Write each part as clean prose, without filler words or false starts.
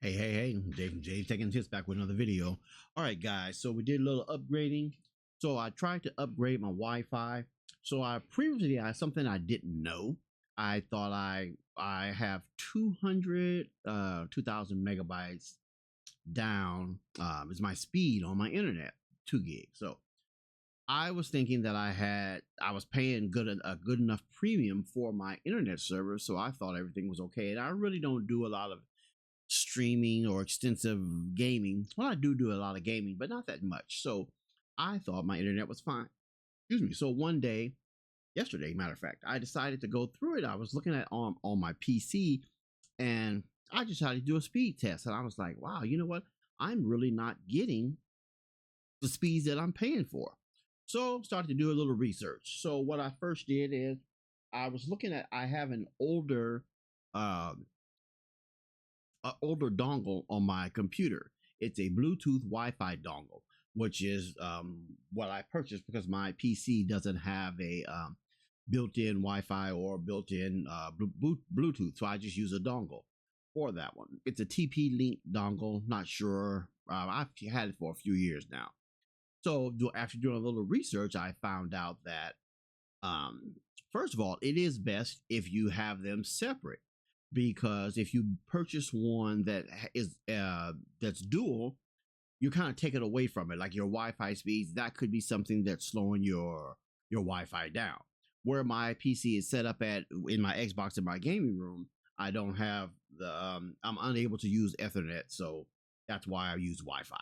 Hey, Dave from Jay taking hits back with another video. All right, guys, so we did a little upgrading. So I tried to upgrade my Wi-Fi. So I previously had something I didn't know. I thought I have 2000 megabytes down is my speed on my internet, 2 gig. So I was thinking that I was paying a good enough premium for my internet service, so I thought everything was okay. And I really don't do a lot of streaming or extensive gaming. Well, I do a lot of gaming, but not that much. So I thought my internet was fine. Excuse me. So one day, yesterday, matter of fact, I decided to go through it. I was looking at on my PC, and I decided to do a speed test. And I was like, wow, you know what? I'm really not getting the speeds that I'm paying for. So started to do a little research. So what I first did is I was looking at I have um an older dongle on my computer. It's a Bluetooth Wi-Fi dongle, which is what I purchased because my PC doesn't have a built-in Wi-Fi or built-in Bluetooth, so I just use a dongle for that one. It's a TP-Link dongle. Not sure. I've had it for a few years now. So after doing a little research, I found out that um, first of all, it is best if you have them separate because if you purchase one that is that's dual, you kind of take it away from it. Like your Wi-Fi speeds, that could be something that's slowing your Wi-Fi down. Where my PC is set up at in my Xbox in my gaming room, I don't have the I'm unable to use Ethernet, so that's why I use Wi-Fi.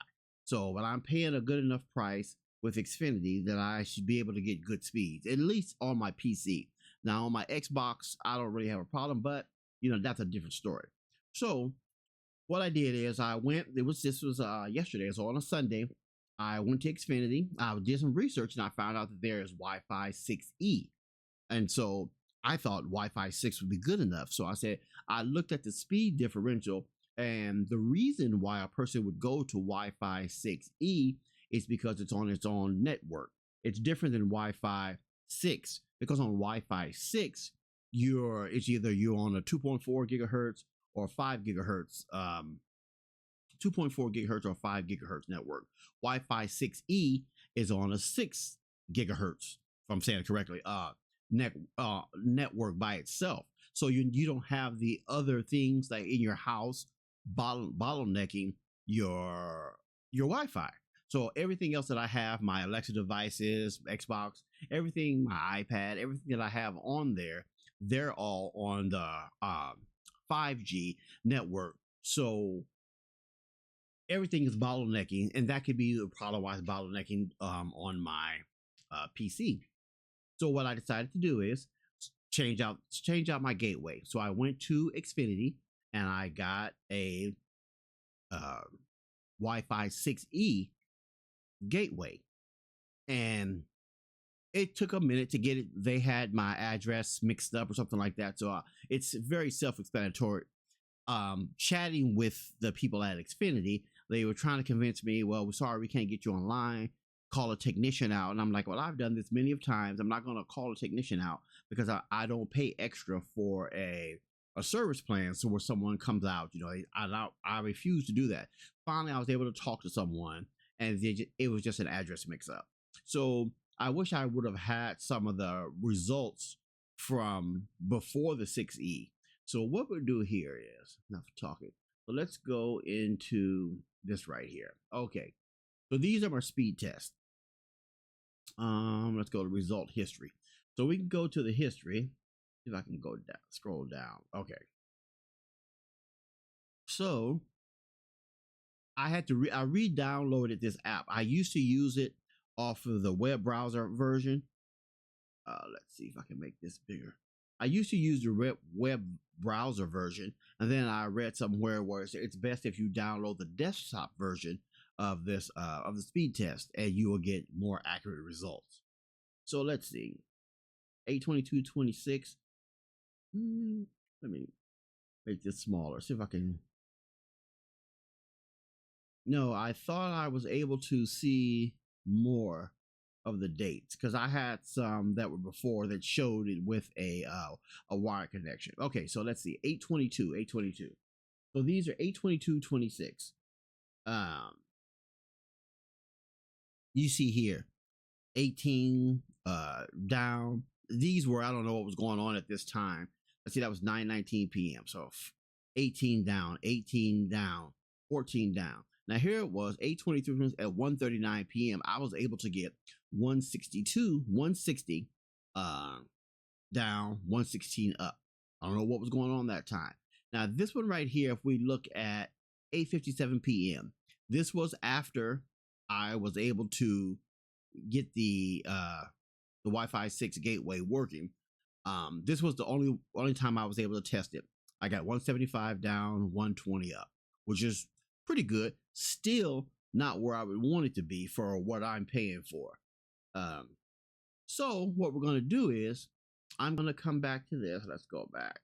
So, but I'm paying a good enough price with Xfinity that I should be able to get good speeds, at least on my PC. Now on my Xbox, I don't really have a problem, but that's a different story. So what I did is I went. This was yesterday, so on a Sunday, I went to Xfinity. I did some research and I found out that there is Wi-Fi 6E, and so I thought Wi-Fi 6 would be good enough. So I looked at the speed differential, and the reason why a person would go to Wi-Fi 6E is because it's on its own network. It's different than Wi-Fi 6 because on Wi-Fi 6, it's either you're on a 2.4 gigahertz or 5 gigahertz, 2.4 gigahertz or 5 gigahertz network. Wi-Fi 6E is on a 6 gigahertz, if I'm saying it correctly, network by itself. So you don't have the other things like in your house bottlenecking your Wi-Fi. So everything else that I have, my Alexa devices, Xbox, everything, my iPad, everything that I have on there, they're all on the 5G network. So everything is bottlenecking, and that could be the problem why it's bottlenecking on my PC. So what I decided to do is change out my gateway. So I went to Xfinity and I got a uh, Wi-Fi 6E gateway, and it took a minute to get it. They had my address mixed up or something like that, so it's very self-explanatory. Chatting with the people at Xfinity, they were trying to convince me, well, we're sorry, we can't get you online, call a technician out. And I'm like, well, I've done this many of times. I'm not going to call a technician out because I don't pay extra for a service plan. So where someone comes out, I refuse to do that. Finally, I was able to talk to someone, and it was just an address mix up. So I wish I would have had some of the results from before the 6E. So what we'll do here is enough talking. So let's go into this right here. Okay. So these are my speed tests. Let's go to result history. So we can go to the history. If I can go down, scroll down. Okay. So I re-downloaded this app. I used to use it off of the web browser version. Let's see if I can make this bigger. I used to use the web browser version, and then I read somewhere where it's best if you download the desktop version of this of the speed test, and you will get more accurate results. So let's see, 822.26. Let me make this smaller. See if I can. No, I thought I was able to see more of the dates because I had some that were before that showed it with a wire connection. Okay, so let's see, 822. So these are 822.26. Um, you see here 18 down. These were, I don't know what was going on at this time. I see that was 9:19 p.m. So 18 down, 18 down, 14 down. Now here it was 8:23 at 1:39 p.m. I was able to get 162, 160 down, 116 up. I don't know what was going on that time. Now this one right here, if we look at 8:57 p.m., this was after I was able to get the Wi-Fi 6 gateway working. This was the only time I was able to test it. I got 175 down, 120 up, which is pretty good. Still not where I would want it to be for what I'm paying for. So what we're going to do is I'm going to come back to this. Let's go back.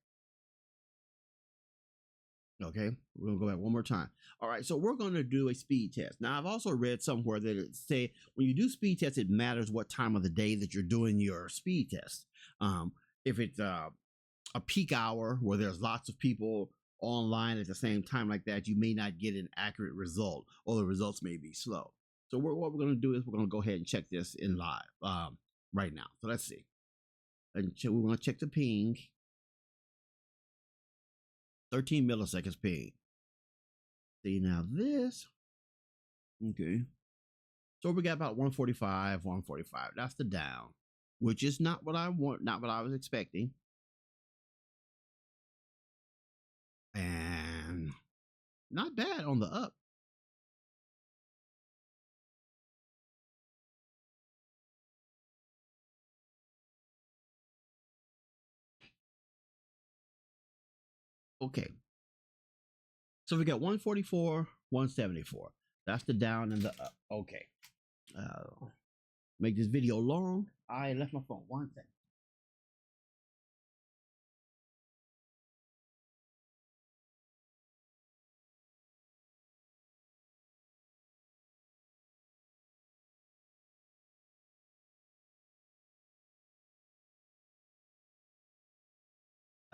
Okay, we're gonna go back one more time. All right, so we're gonna do a speed test. Now, I've also read somewhere that it say when you do speed tests, it matters what time of the day that you're doing your speed test. If it's a peak hour where there's lots of people online at the same time like that, you may not get an accurate result, or the results may be slow. So what we're gonna do is we're gonna go ahead and check this in live right now. So let's see. And we're gonna check the ping. 13 milliseconds ping. See now this. Okay. So we got about 145, 145. That's the down, which is not what I want, not what I was expecting. And not bad on the up. Okay. So we got 144, 174. That's the down and the up. Okay. Make this video long. I left my phone. 1 second.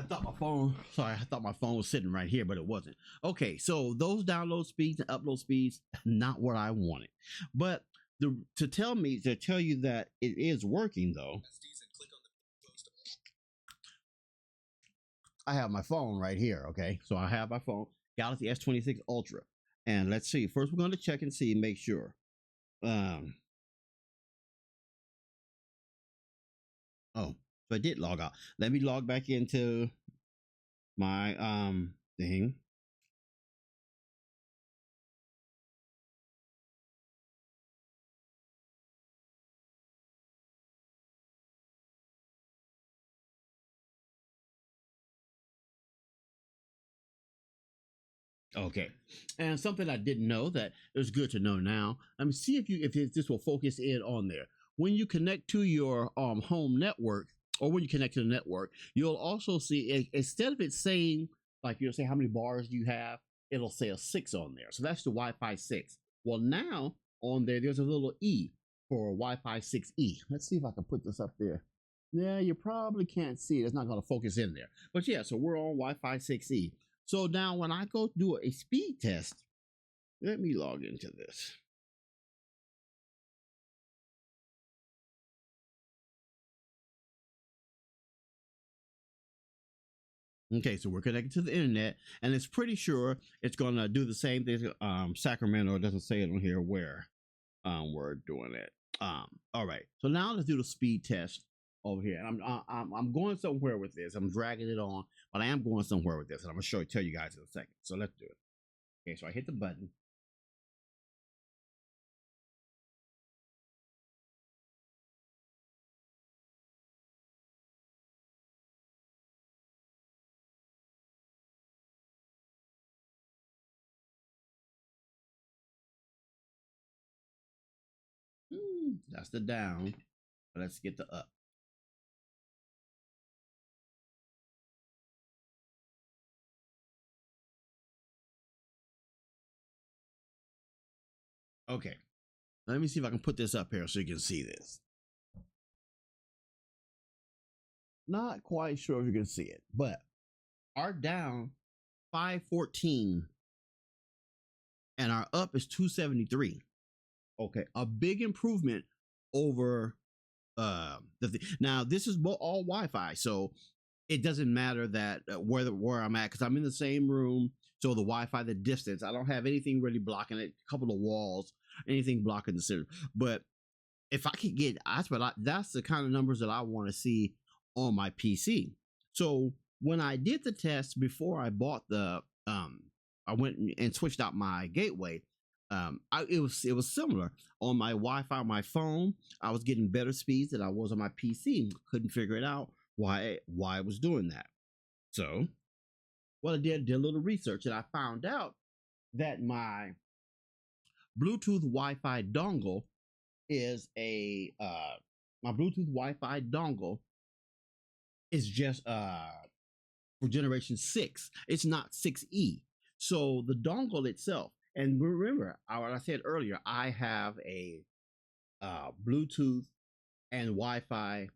I thought my phone, sorry, I thought my phone was sitting right here, but it wasn't. Okay, so those download speeds and upload speeds, not what I wanted. But to tell you that it is working though, I have my phone right here. Okay, so I have my phone, Galaxy S26 Ultra, and let's see. First, we're going to check and see, make sure. Oh, so I did log out. Let me log back into my thing. Okay, and something I didn't know that is good to know now. Let me see if this will focus in on there. When you connect to your home network, or when you connect to the network, you'll also see instead of it saying like you'll say how many bars do you have, it'll say a 6 on there. So that's the Wi-Fi 6. Well, now on there's a little E for Wi-Fi 6E. Let's see if I can put this up there. Yeah, you probably can't see it. It's not going to focus in there. But yeah, so we're on Wi-Fi 6E. So now when I go do a speed test, let me log into this. Okay, so we're connected to the internet, and it's pretty sure it's going to do the same thing. Sacramento doesn't say it on here where we're doing it. All right, so now let's do the speed test over here. And I'm going somewhere with this. I'm dragging it on, but I am going somewhere with this, and I'm gonna tell you guys in a second. So let's do it. Okay, so I hit the button. That's the down. Let's get the up. Okay, let me see if I can put this up here so you can see this. Not quite sure if you can see it, but our down 514 and our up is 273. Okay, a big improvement over now this is all Wi-Fi, so it doesn't matter that where I'm at because I'm in the same room. So the Wi-Fi, the distance, I don't have anything really blocking it. A couple of walls, anything blocking the center. But if I could get, that's the kind of numbers that I want to see on my PC. So when I did the test before I bought I went and switched out my gateway. It was similar on my Wi-Fi on my phone. I was getting better speeds than I was on my PC. Couldn't figure it out why I was doing that. So what I did a little research and I found out that my Bluetooth Wi-Fi dongle is my Bluetooth Wi-Fi dongle is just for generation 6. It's not 6E. So the dongle itself, and remember what I said earlier, I have a Bluetooth and Wi-Fi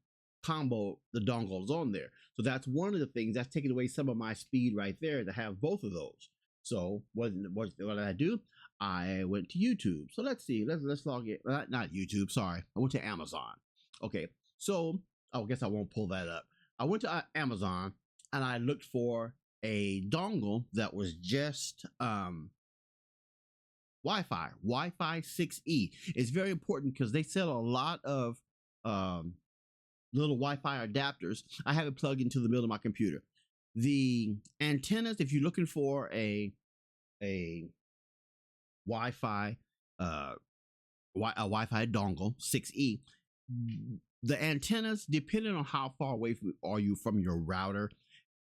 combo, the dongles on there. So that's one of the things that's taking away some of my speed right there to have both of those. So what did I do? I went to YouTube. So let's see. Let's log in. Not YouTube. Sorry, I went to Amazon. Okay. So I guess I won't pull that up. I went to Amazon and I looked for a dongle that was just Wi-Fi 6E. It's very important because they sell a lot of little Wi-Fi adapters. I have it plugged into the middle of my computer. The antennas, if you're looking for a Wi-Fi a Wi-Fi dongle 6E, the antennas, depending on how far away are you from your router,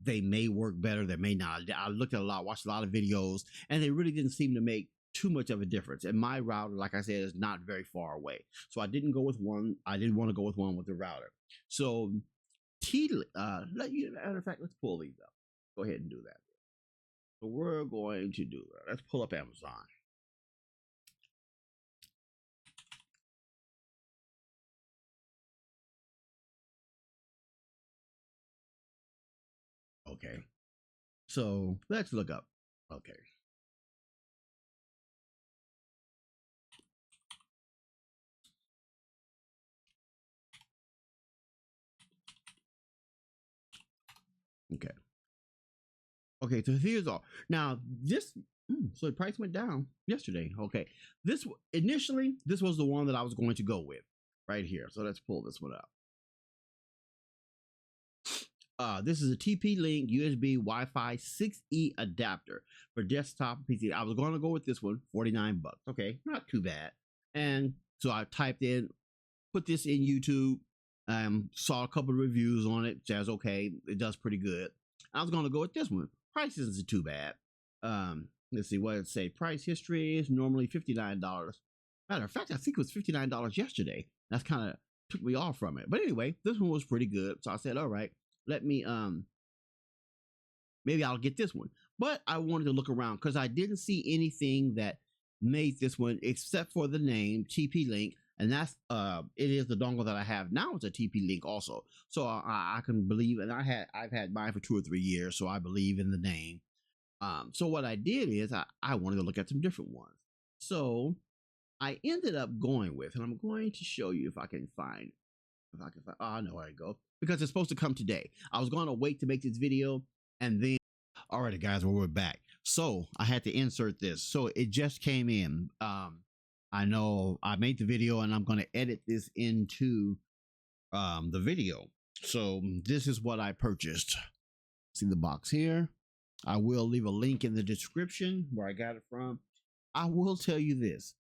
they may work better, they may not. I looked at watched a lot of videos, and they really didn't seem to make too much of a difference. And my router, like I said, is not very far away, so I didn't go with one. I didn't want to go with one with the router. So matter of fact, let's pull these up. Go ahead and do that. So we're going to do that. Let's pull up Amazon. Okay. So let's look up. Okay. Okay. Okay, so here's all. Now this so the price went down yesterday. Okay. This initially this was the one that I was going to go with right here. So let's pull this one up. This is a TP-Link USB Wi-Fi 6E adapter for desktop PC. I was going to go with this one, $49. Okay, not too bad. And so I typed in, put this in YouTube, saw a couple of reviews on it. Says okay, it does pretty good. I was going to go with this one. Price isn't too bad. Let's see what it say. Price history is normally $59. Matter of fact, I think it was $59 yesterday. That's kind of took me off from it. But anyway, this one was pretty good. So I said, all right, let me maybe I'll get this one. But I wanted to look around because I didn't see anything that made this one except for the name TP-Link, and that's it is the dongle that I have now. It's a TP-Link also, so I can believe, and I've had mine for 2 or 3 years, so I believe in the name. So what I did is I wanted to look at some different ones. So I ended up going with, and I'm going to show you if I can find. Oh, I know where I go because it's supposed to come today. I was going to wait to make this video, and then alrighty guys, well, we're back. So I had to insert this. So it just came in. I know I made the video and I'm going to edit this into the video. So this is what I purchased. See the box here. I will leave a link in the description where I got it from. I will tell you this.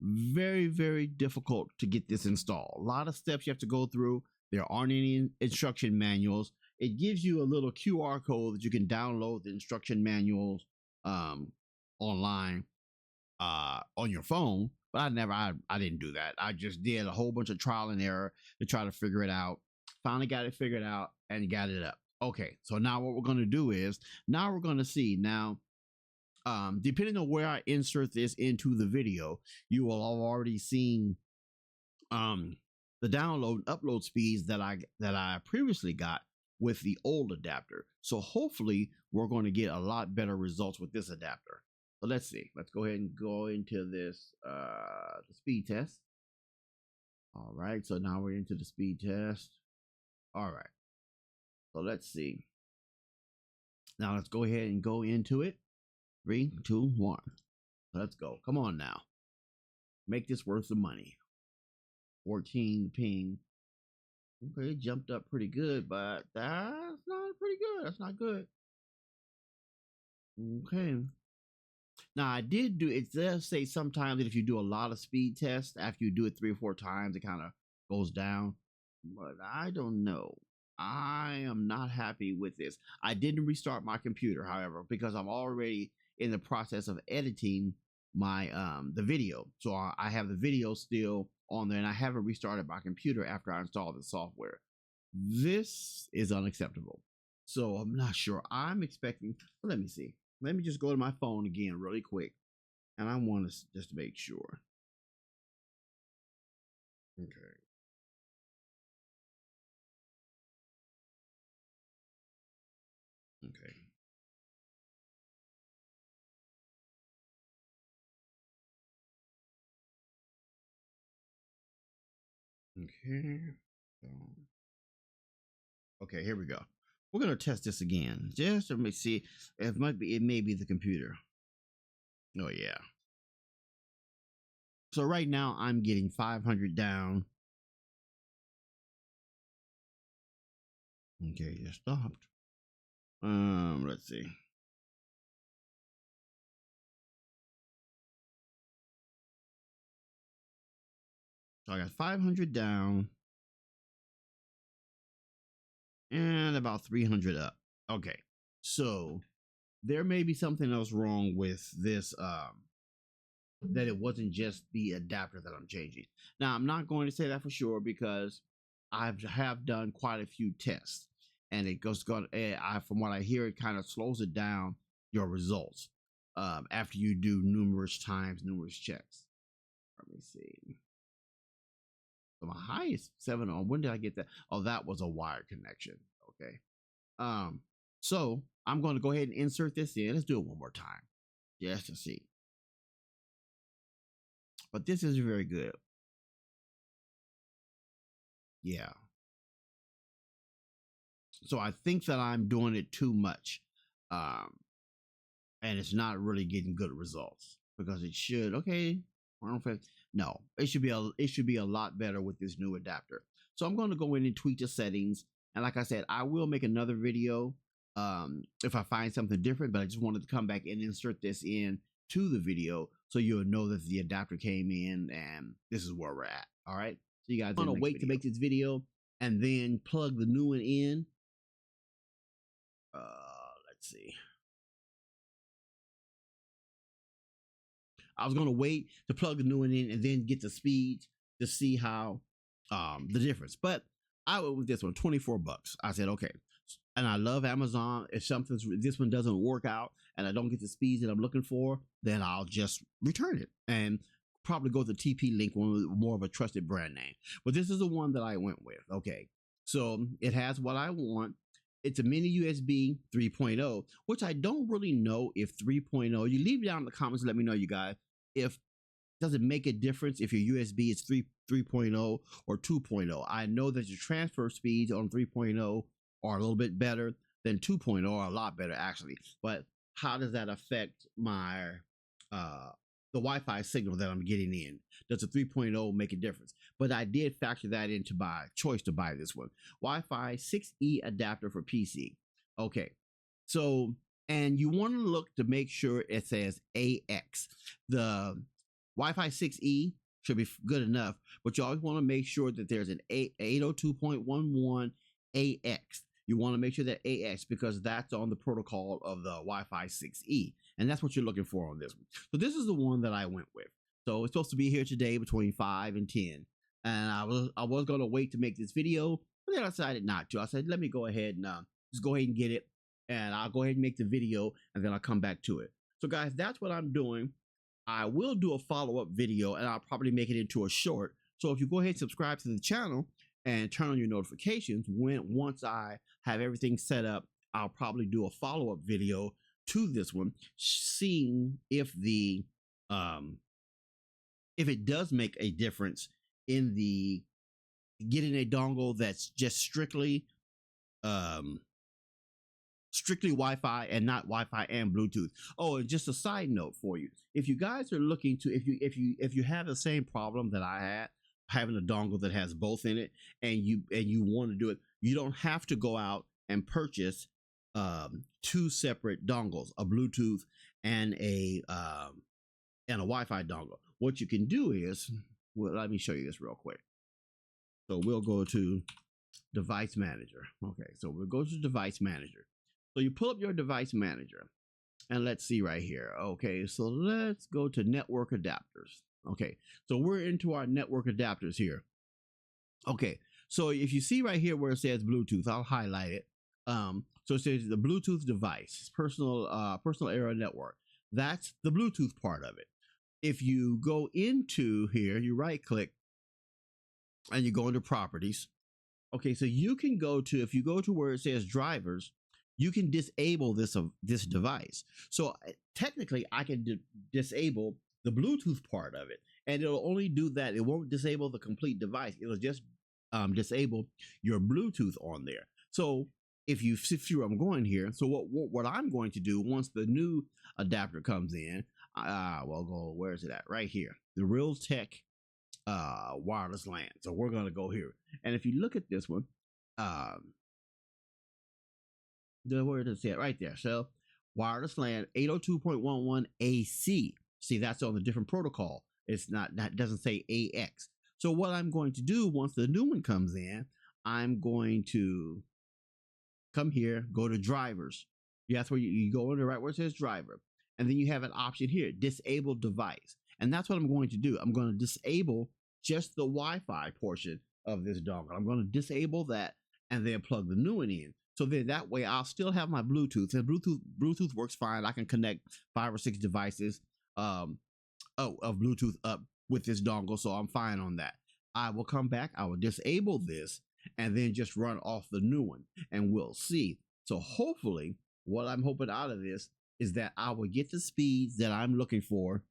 Very, very difficult to get this installed. A lot of steps you have to go through. There aren't any instruction manuals. It gives you a little QR code that you can download the instruction manuals online on your phone. But I didn't do that. I just did a whole bunch of trial and error to try to figure it out. Finally got it figured out and got it up. Okay, so now what we're going to do is, now we're going to see. Now, depending on where I insert this into the video, you will have already seen the download and upload speeds that I previously got with the old adapter. So hopefully we're going to get a lot better results with this adapter. So let's see. Let's go ahead and go into this the speed test. All right, so now we're into the speed test. All right, so let's see. Now let's go ahead and go into it. 3, 2, 1. Let's go. Come on now. Make this worth the money. 14 ping. Okay, it jumped up pretty good, but that's not pretty good. That's not good. Okay. Now I did do it does say sometimes that if you do a lot of speed tests, after you do it 3 or 4 times, it kind of goes down. But I don't know. I am not happy with this. I didn't restart my computer, however, because I'm already in the process of editing my the video. So I have the video still on there, and I haven't restarted my computer after I installed the software. This is unacceptable. So I'm not sure. I'm expecting. Let me see. Let me just go to my phone again really quick, and I want to just make sure. Okay. Okay. Okay. So, okay, here we go. We're gonna test this again. Just let me see. It may be the computer. Oh yeah. So right now I'm getting 500 down. Okay, it stopped. Let's see. So I got 500 down and about 300 up. Okay. So there may be something else wrong with this that it wasn't just the adapter that I'm changing. Now, I'm not going to say that for sure because I have done quite a few tests, and it goes from what I hear, it kind of slows it down your results after you do numerous checks. Let me see. So my highest 7 on. When did I get that? Oh, that was a wired connection. Okay. So I'm going to go ahead and insert this in. Let's do it one more time, just to see. But this is very good. Yeah. So I think that I'm doing it too much. And it's not really getting good results because it should. Okay. No, it should be a lot better with this new adapter. So I'm going to go in and tweak the settings. And like I said, I will make another video if I find something different, but I just wanted to come back and insert this in to the video so you'll know that the adapter came in and this is where we're at. All right. So you guys want to wait to make this video and then plug the new one in. Let's see. I was going to wait to plug the new one in and then get the speeds to see how the difference. But I went with this one, 24 bucks. I said, okay. And I love Amazon. If this one doesn't work out and I don't get the speeds that I'm looking for, then I'll just return it and probably go to the TP-Link one with more of a trusted brand name. But this is the one that I went with. Okay. So it has what I want. It's a mini USB 3.0, which I don't really know if 3.0. You leave it down in the comments. Let me know, you guys, if does it make a difference if your USB is 3.0 or 2.0. I know that your transfer speeds on 3.0 are a little bit better than 2.0, or a lot better actually. But how does that affect my the Wi-Fi signal that I'm getting in? Does a 3.0 make a difference? But I did factor that into my choice to buy this one. Wi-Fi 6E adapter for PC. Okay, so, and you want to look to make sure it says AX. The Wi-Fi 6E should be good enough, but you always want to make sure that there's an 802.11 AX. You want to make sure that AX, because that's on the protocol of the Wi-Fi 6E, and that's what you're looking for on this one. So this is the one that I went with. So it's supposed to be here today between 5 and 10, and I was going to wait to make this video, but then I decided not to. I said, let me go ahead and just go ahead and get it, and I'll go ahead and make the video, and then I'll come back to it. So guys, that's what I'm doing. I will do a follow-up video, and I'll probably make it into a short. So if you go ahead and subscribe to the channel, and turn on your notifications. Once I have everything set up, I'll probably do a follow-up video to this one, seeing um if it does make a difference in the getting a dongle that's just um strictly Wi-Fi and not Wi-Fi and Bluetooth. Oh, and just a side note for you: if you guys are looking to, if you have the same problem that I had, having a dongle that has both in it, and you want to do it, you don't have to go out and purchase two separate dongles, a Bluetooth and a Wi-Fi dongle. What you can do is, well, let me show you this real quick. So we'll go to Device Manager. Okay, so we'll go to Device Manager. So you pull up your Device Manager, and let's see right here. Okay, so let's go to Network Adapters. Okay, so we're into our network adapters here. Okay, so if you see right here where it says Bluetooth, I'll highlight it. So it says the Bluetooth device, personal area network. That's the Bluetooth part of it. If you go into here, you right click and you go into properties. Okay, so you can go to, if you go to where it says drivers, you can disable this device. So technically I can disable the Bluetooth part of it, and it'll only do that. It won't disable the complete device. It'll just disable your Bluetooth on there. So if you see where I'm going here, so what I'm going to do once the new adapter comes in, well, go, where is it at? Right here, the Realtek wireless LAN. So we're going to go here, and if you look at this one, the word is it right there. So wireless LAN 802.11 AC. See, that's on a different protocol. It's not, that doesn't say AX. So what I'm going to do once the new one comes in, I'm going to come here, go to drivers. That's where you go under right where it says driver, and then you have an option here, disable device. And that's what I'm going to do. I'm going to disable just the Wi-Fi portion of this dongle. I'm going to disable that and then plug the new one in. So then that way I'll still have my Bluetooth, and Bluetooth works fine. I can connect 5 or 6 devices of Bluetooth up with this dongle, so I'm fine on that. I will come back, I will disable this, and then just run off the new one, and we'll see. So hopefully, what I'm hoping out of this is that I will get the speeds that I'm looking for,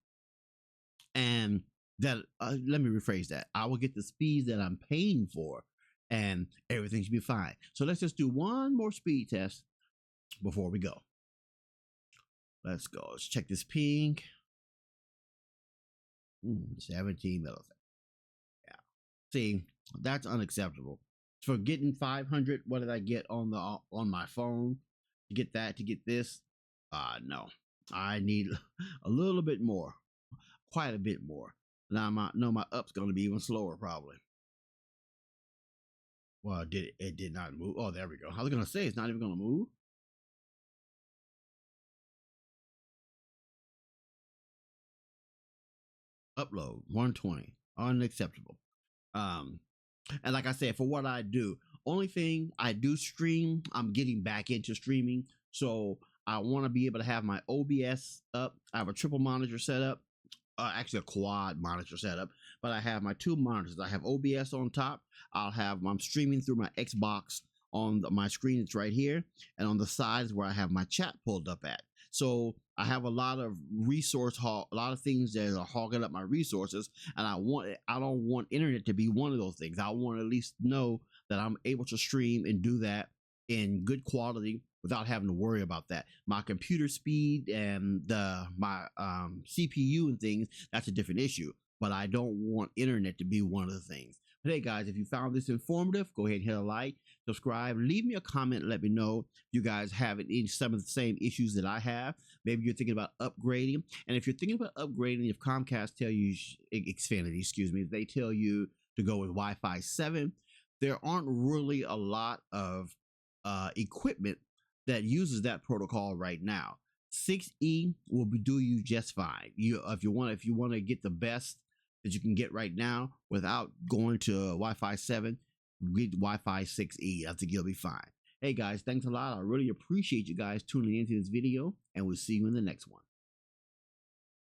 and that, let me rephrase that, I will get the speeds that I'm paying for, and everything should be fine. So let's just do one more speed test before we go. Let's go. Let's check this ping. 17 milliseconds. Yeah. See, that's unacceptable. For getting 500, what did I get on my phone? To get that, to get this? No. I need a little bit more. Quite a bit more. Now my up's going to be even slower probably. Well, it did not move. Oh, there we go. I was going to say it's not even going to move. Upload 120. Unacceptable. And like I said, for what I do, only thing I do stream, I'm getting back into streaming. So I want to be able to have my OBS up. I have a triple monitor set up. Actually a quad monitor setup, but I have my 2 monitors. I have OBS on top. I'm streaming through my Xbox on my screen. It's right here, and on the sides where I have my chat pulled up at. So I have a lot of a lot of things that are hogging up my resources, and I don't want internet to be one of those things. I want to at least know that I'm able to stream and do that in good quality without having to worry about that. My computer speed and my CPU and things, that's a different issue, but I don't want internet to be one of the things. But hey guys, if you found this informative, go ahead and hit a like, subscribe, leave me a comment, let me know if you guys have some of the same issues that I have. Maybe you're thinking about upgrading, and if you're thinking about upgrading, if Comcast tell you, Xfinity, excuse me, if they tell you to go with Wi-Fi 7, there aren't really a lot of equipment that uses that protocol right now. 6E will do you just fine. If you want to get the best that you can get right now without going to Wi-Fi 7, get Wi-Fi 6E. I think you'll be fine. Hey guys, thanks a lot. I really appreciate you guys tuning into this video, and we'll see you in the next one.